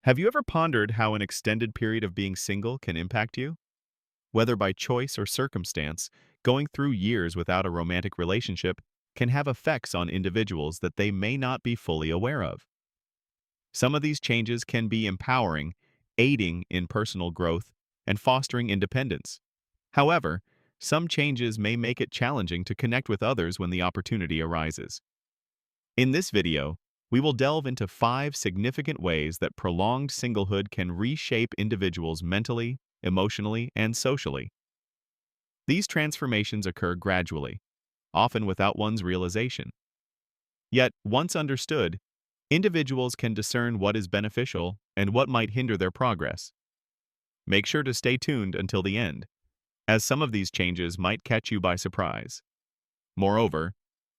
Have you ever pondered how an extended period of being single can impact you? Whether by choice or circumstance, going through years without a romantic relationship can have effects on individuals that they may not be fully aware of. Some of these changes can be empowering, aiding in personal growth, and fostering independence. However, some changes may make it challenging to connect with others when the opportunity arises. In this video, we will delve into 5 significant ways that prolonged singlehood can reshape individuals mentally, emotionally, and socially. These transformations occur gradually, often without one's realization. Yet, once understood, individuals can discern what is beneficial and what might hinder their progress. Make sure to stay tuned until the end, as some of these changes might catch you by surprise. Moreover,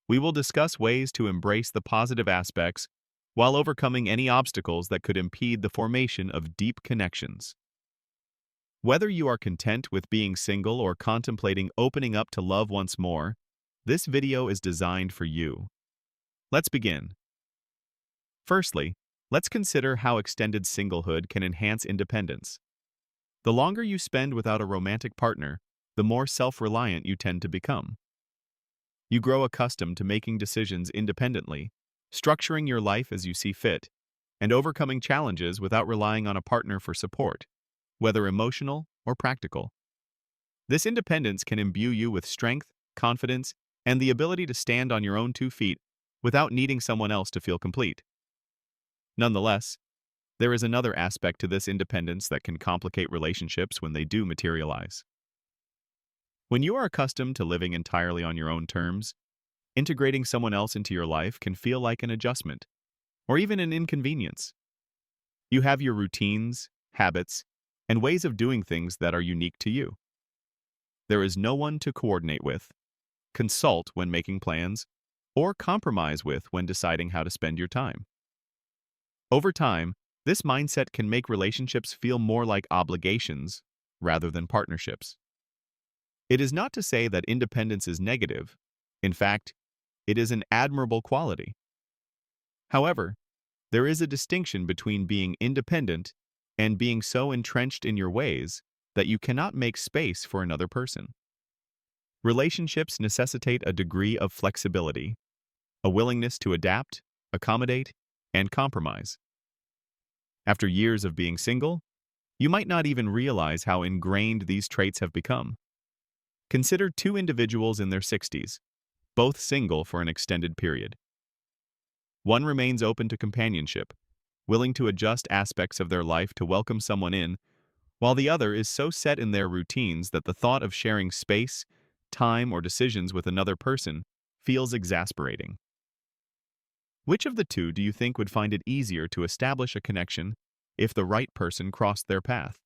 we will discuss ways to embrace the positive aspects while overcoming any obstacles that could impede the formation of deep connections. Whether you are content with being single or contemplating opening up to love once more, this video is designed for you. Let's begin. Firstly, let's consider how extended singlehood can enhance independence. The longer you spend without a romantic partner, the more self-reliant you tend to become. You grow accustomed to making decisions independently, structuring your life as you see fit, and overcoming challenges without relying on a partner for support, whether emotional or practical. This independence can imbue you with strength, confidence, and the ability to stand on your own 2 feet without needing someone else to feel complete. Nonetheless, there is another aspect to this independence that can complicate relationships when they do materialize. When you are accustomed to living entirely on your own terms, integrating someone else into your life can feel like an adjustment, or even an inconvenience. You have your routines, habits, and ways of doing things that are unique to you. There is no one to coordinate with, consult when making plans, or compromise with when deciding how to spend your time. Over time, this mindset can make relationships feel more like obligations rather than partnerships. It is not to say that independence is negative. In fact, it is an admirable quality. However, there is a distinction between being independent and being so entrenched in your ways that you cannot make space for another person. Relationships necessitate a degree of flexibility, a willingness to adapt, accommodate, and compromise. After years of being single, you might not even realize how ingrained these traits have become. Consider 2 individuals in their 60s, both single for an extended period. One remains open to companionship, willing to adjust aspects of their life to welcome someone in, while the other is so set in their routines that the thought of sharing space, time, or decisions with another person feels exasperating. Which of the two do you think would find it easier to establish a connection if the right person crossed their path?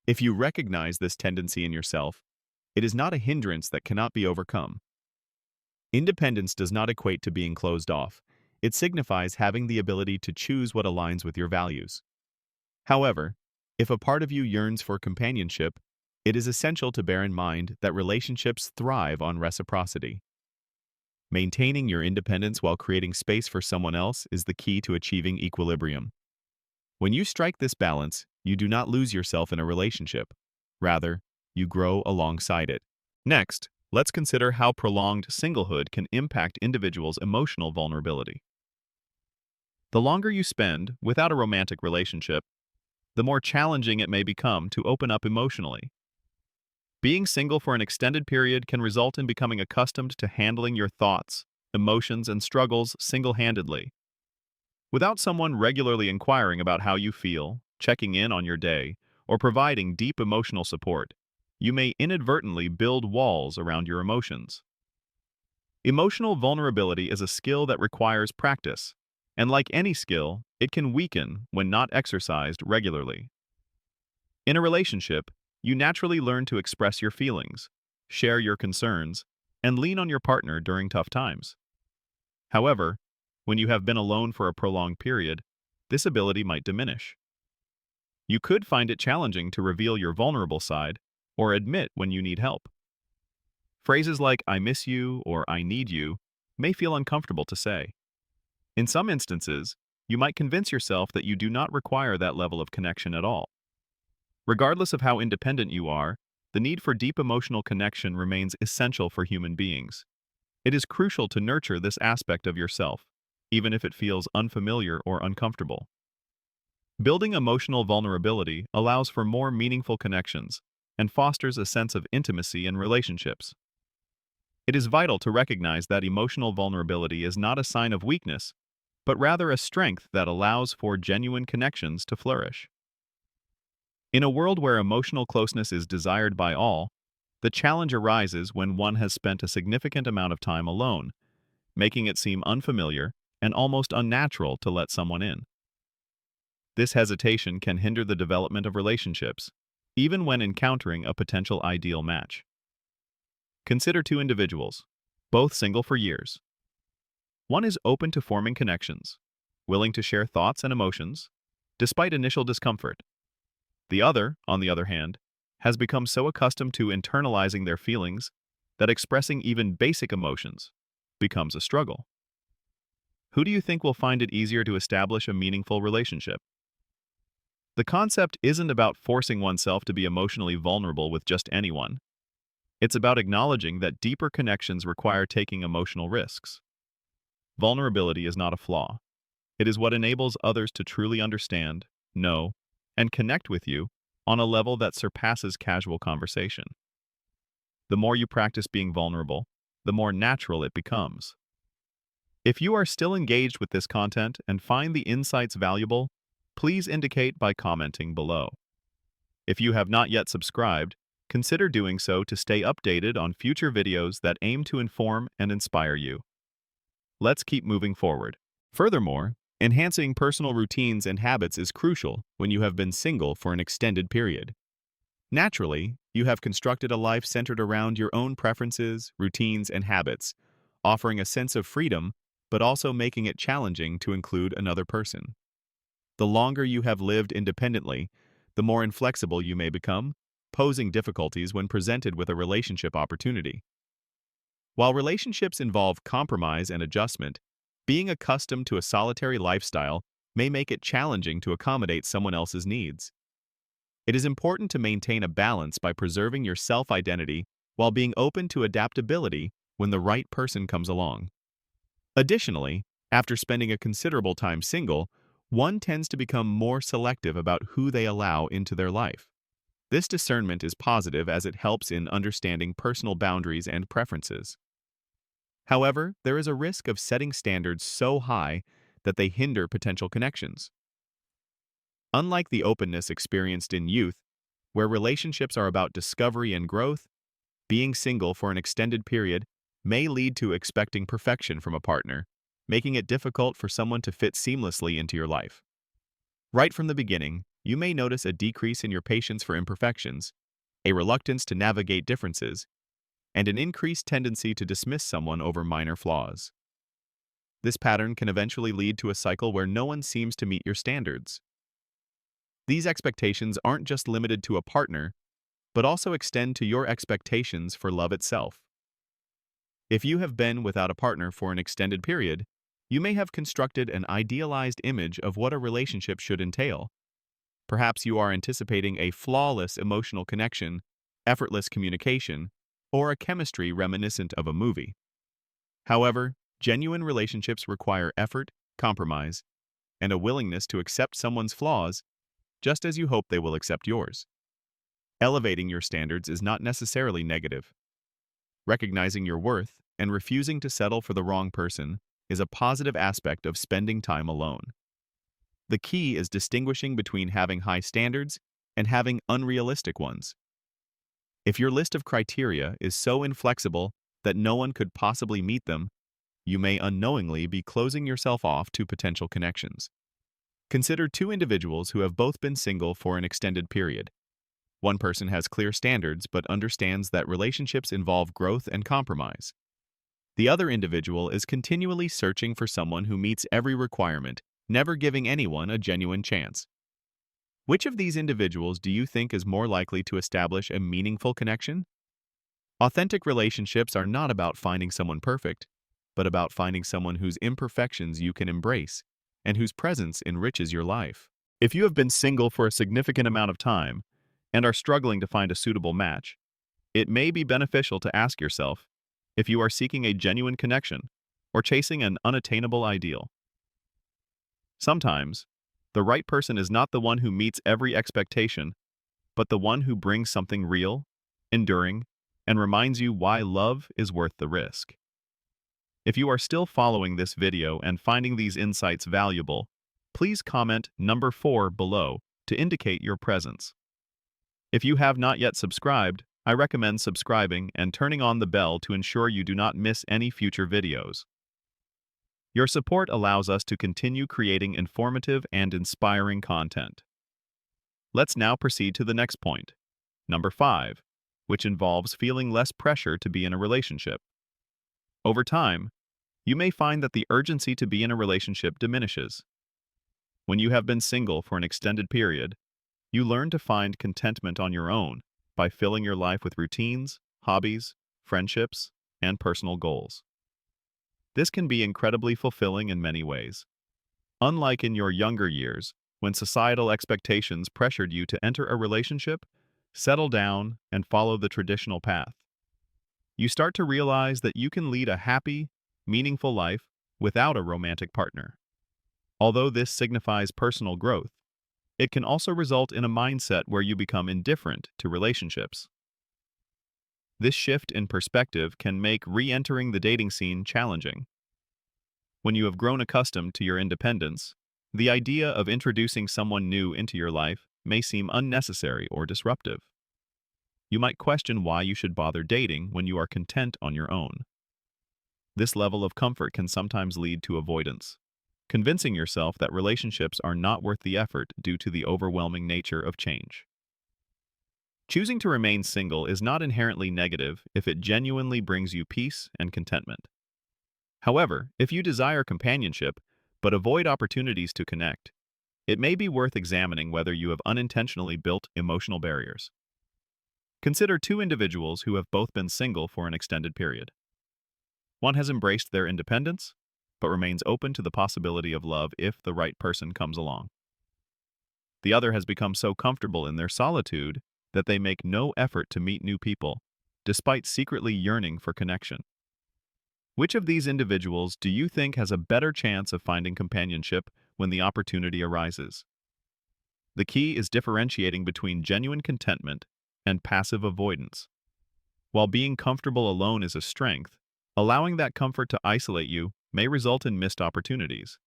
If you recognize this tendency in yourself, it is not a hindrance that cannot be overcome. Independence does not equate to being closed off. It signifies having the ability to choose what aligns with your values. However, if a part of you yearns for companionship, it is essential to bear in mind that relationships thrive on reciprocity. Maintaining your independence while creating space for someone else is the key to achieving equilibrium. When you strike this balance, you do not lose yourself in a relationship. Rather, you grow alongside it. Next, let's consider how prolonged singlehood can impact individuals' emotional vulnerability. The longer you spend without a romantic relationship, the more challenging it may become to open up emotionally. Being single for an extended period can result in becoming accustomed to handling your thoughts, emotions, and struggles single-handedly. Without someone regularly inquiring about how you feel, checking in on your day, or providing deep emotional support, you may inadvertently build walls around your emotions. Emotional vulnerability is a skill that requires practice, and like any skill, it can weaken when not exercised regularly. In a relationship, you naturally learn to express your feelings, share your concerns, and lean on your partner during tough times. However, when you have been alone for a prolonged period, this ability might diminish. You could find it challenging to reveal your vulnerable side or admit when you need help. Phrases like "I miss you" or "I need you" may feel uncomfortable to say. In some instances, you might convince yourself that you do not require that level of connection at all. Regardless of how independent you are, the need for deep emotional connection remains essential for human beings. It is crucial to nurture this aspect of yourself, even if it feels unfamiliar or uncomfortable. Building emotional vulnerability allows for more meaningful connections and fosters a sense of intimacy in relationships. It is vital to recognize that emotional vulnerability is not a sign of weakness, but rather a strength that allows for genuine connections to flourish. In a world where emotional closeness is desired by all, the challenge arises when one has spent a significant amount of time alone, making it seem unfamiliar and almost unnatural to let someone in. This hesitation can hinder the development of relationships, even when encountering a potential ideal match. Consider two individuals, both single for years. One is open to forming connections, willing to share thoughts and emotions, despite initial discomfort. The other, on the other hand, has become so accustomed to internalizing their feelings that expressing even basic emotions becomes a struggle. Who do you think will find it easier to establish a meaningful relationship? The concept isn't about forcing oneself to be emotionally vulnerable with just anyone. It's about acknowledging that deeper connections require taking emotional risks. Vulnerability is not a flaw. It is what enables others to truly understand, know, and connect with you on a level that surpasses casual conversation. The more you practice being vulnerable, the more natural it becomes. If you are still engaged with this content and find the insights valuable, please indicate by commenting below. If you have not yet subscribed, consider doing so to stay updated on future videos that aim to inform and inspire you. Let's keep moving forward. Furthermore, enhancing personal routines and habits is crucial when you have been single for an extended period. Naturally, you have constructed a life centered around your own preferences, routines, and habits, offering a sense of freedom, but also making it challenging to include another person. The longer you have lived independently, the more inflexible you may become, posing difficulties when presented with a relationship opportunity. While relationships involve compromise and adjustment, being accustomed to a solitary lifestyle may make it challenging to accommodate someone else's needs. It is important to maintain a balance by preserving your self-identity while being open to adaptability when the right person comes along. Additionally, after spending a considerable time single, one tends to become more selective about who they allow into their life. This discernment is positive as it helps in understanding personal boundaries and preferences. However, there is a risk of setting standards so high that they hinder potential connections. Unlike the openness experienced in youth, where relationships are about discovery and growth, being single for an extended period may lead to expecting perfection from a partner, making it difficult for someone to fit seamlessly into your life. Right from the beginning, you may notice a decrease in your patience for imperfections, a reluctance to navigate differences, and an increased tendency to dismiss someone over minor flaws. This pattern can eventually lead to a cycle where no one seems to meet your standards. These expectations aren't just limited to a partner, but also extend to your expectations for love itself. If you have been without a partner for an extended period, you may have constructed an idealized image of what a relationship should entail. Perhaps you are anticipating a flawless emotional connection, effortless communication, or a chemistry reminiscent of a movie. However, genuine relationships require effort, compromise, and a willingness to accept someone's flaws just as you hope they will accept yours. Elevating your standards is not necessarily negative. Recognizing your worth and refusing to settle for the wrong person is a positive aspect of spending time alone. The key is distinguishing between having high standards and having unrealistic ones. If your list of criteria is so inflexible that no one could possibly meet them, you may unknowingly be closing yourself off to potential connections. Consider two individuals who have both been single for an extended period. One person has clear standards but understands that relationships involve growth and compromise. The other individual is continually searching for someone who meets every requirement, never giving anyone a genuine chance. Which of these individuals do you think is more likely to establish a meaningful connection? Authentic relationships are not about finding someone perfect, but about finding someone whose imperfections you can embrace and whose presence enriches your life. If you have been single for a significant amount of time and are struggling to find a suitable match, it may be beneficial to ask yourself if you are seeking a genuine connection or chasing an unattainable ideal. Sometimes, the right person is not the one who meets every expectation, but the one who brings something real, enduring, and reminds you why love is worth the risk. If you are still following this video and finding these insights valuable, please comment number 4 below to indicate your presence. If you have not yet subscribed, I recommend subscribing and turning on the bell to ensure you do not miss any future videos. Your support allows us to continue creating informative and inspiring content. Let's now proceed to the next point, number 5, which involves feeling less pressure to be in a relationship. Over time, you may find that the urgency to be in a relationship diminishes. When you have been single for an extended period, you learn to find contentment on your own by filling your life with routines, hobbies, friendships, and personal goals. This can be incredibly fulfilling in many ways. Unlike in your younger years, when societal expectations pressured you to enter a relationship, settle down, and follow the traditional path, you start to realize that you can lead a happy, meaningful life without a romantic partner. Although this signifies personal growth, it can also result in a mindset where you become indifferent to relationships. This shift in perspective can make re-entering the dating scene challenging. When you have grown accustomed to your independence, the idea of introducing someone new into your life may seem unnecessary or disruptive. You might question why you should bother dating when you are content on your own. This level of comfort can sometimes lead to avoidance, convincing yourself that relationships are not worth the effort due to the overwhelming nature of change. Choosing to remain single is not inherently negative if it genuinely brings you peace and contentment. However, if you desire companionship but avoid opportunities to connect, it may be worth examining whether you have unintentionally built emotional barriers. Consider two individuals who have both been single for an extended period. One has embraced their independence, but remains open to the possibility of love if the right person comes along. The other has become so comfortable in their solitude that they make no effort to meet new people, despite secretly yearning for connection. Which of these individuals do you think has a better chance of finding companionship when the opportunity arises? The key is differentiating between genuine contentment and passive avoidance. While being comfortable alone is a strength, allowing that comfort to isolate you may result in missed opportunities.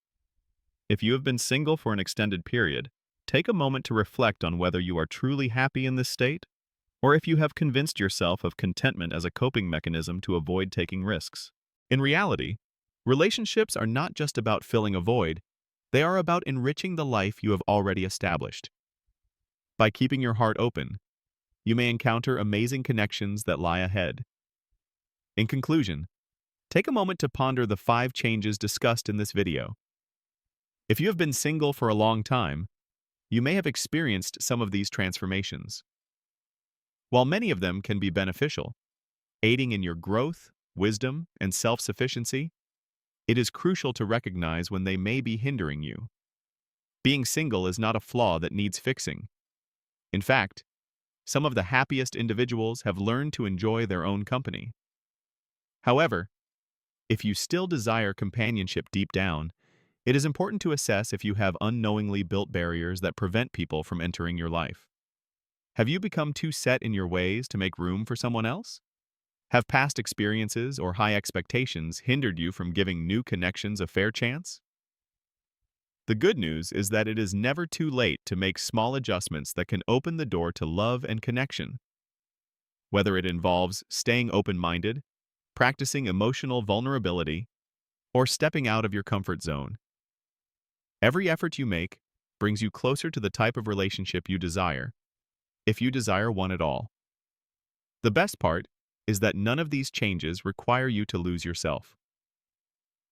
If you have been single for an extended period, take a moment to reflect on whether you are truly happy in this state, or if you have convinced yourself of contentment as a coping mechanism to avoid taking risks. In reality, relationships are not just about filling a void, they are about enriching the life you have already established. By keeping your heart open, you may encounter amazing connections that lie ahead. In conclusion, take a moment to ponder the 5 changes discussed in this video. If you have been single for a long time, you may have experienced some of these transformations. While many of them can be beneficial, aiding in your growth, wisdom, and self-sufficiency, it is crucial to recognize when they may be hindering you. Being single is not a flaw that needs fixing. In fact, some of the happiest individuals have learned to enjoy their own company. However, if you still desire companionship deep down, it is important to assess if you have unknowingly built barriers that prevent people from entering your life. Have you become too set in your ways to make room for someone else? Have past experiences or high expectations hindered you from giving new connections a fair chance? The good news is that it is never too late to make small adjustments that can open the door to love and connection. Whether it involves staying open-minded, practicing emotional vulnerability, or stepping out of your comfort zone, every effort you make brings you closer to the type of relationship you desire, if you desire one at all. The best part is that none of these changes require you to lose yourself.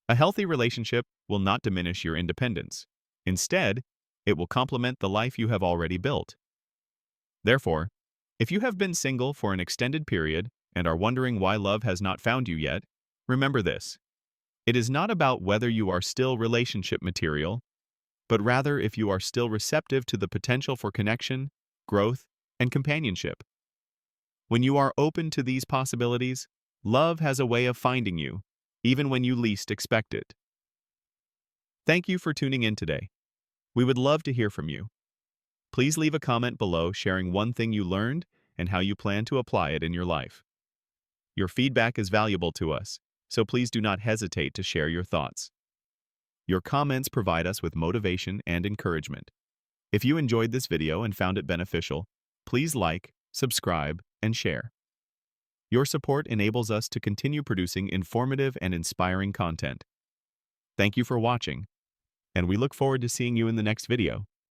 A healthy relationship will not diminish your independence. Instead, it will complement the life you have already built. Therefore, if you have been single for an extended period and are wondering why love has not found you yet, remember this. It is not about whether you are still relationship material, but rather if you are still receptive to the potential for connection, growth, and companionship. When you are open to these possibilities, love has a way of finding you, even when you least expect it. Thank you for tuning in today. We would love to hear from you. Please leave a comment below sharing one thing you learned and how you plan to apply it in your life. Your feedback is valuable to us, so please do not hesitate to share your thoughts. Your comments provide us with motivation and encouragement. If you enjoyed this video and found it beneficial, please like, subscribe, and share. Your support enables us to continue producing informative and inspiring content. Thank you for watching, and we look forward to seeing you in the next video.